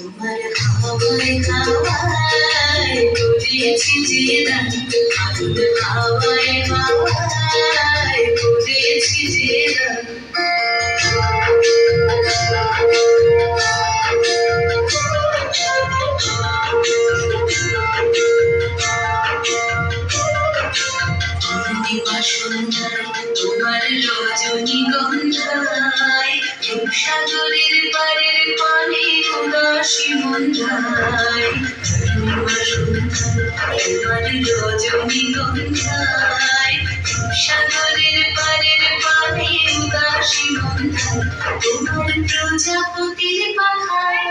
তোমার হাওয়ায় হাওয়ায় করেছি যে দান, আগুন হাওয়ায় হাওয়ায় করেছি যে দান। তোমার রজনীগন্ধায় রূপসাগরের পারের পানে উদাসী মন্ধায়, তোমার রজনীগন্ধায় রূপসাগরের পারের পানে উদাসী মন্ধায়, তোমার প্রজাপতির পাখায়,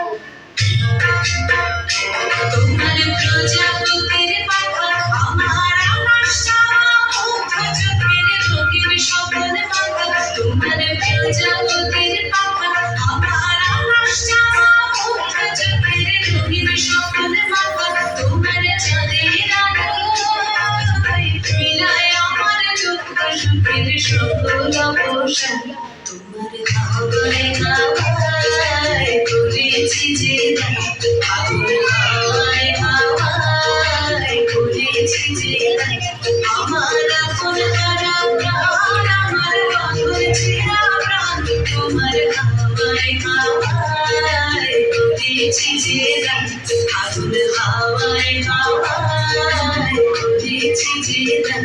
তোমার প্রজাপতির পাখায় আমার আকাশ চাওয়া মুগ্ধ চোখের রঙিন স্বপন মাখা, তোমার প্রজাপতির পাখায় আমার আকাশ চাওয়া মুগ্ধ চোখের রঙিন স্বপন মাখা, তোমার চাঁদের আলোয় মিলায় আমার দুঃখ সুখের সকল অবসান। তোমার হাওয়ায় হাওয়ায় করেছি যে দান, আগুন হাওয়ায় হাওয়ায় করেছি যে দান। আমার আপন হারা প্রাণ, আমার পাগল ছেঁড়া প্রাণ, তোমার হাওয়ায় হাওয়ায় করেছি যে দান, আগুন হাওয়ায় হাওয়ায় করেছি যে দান।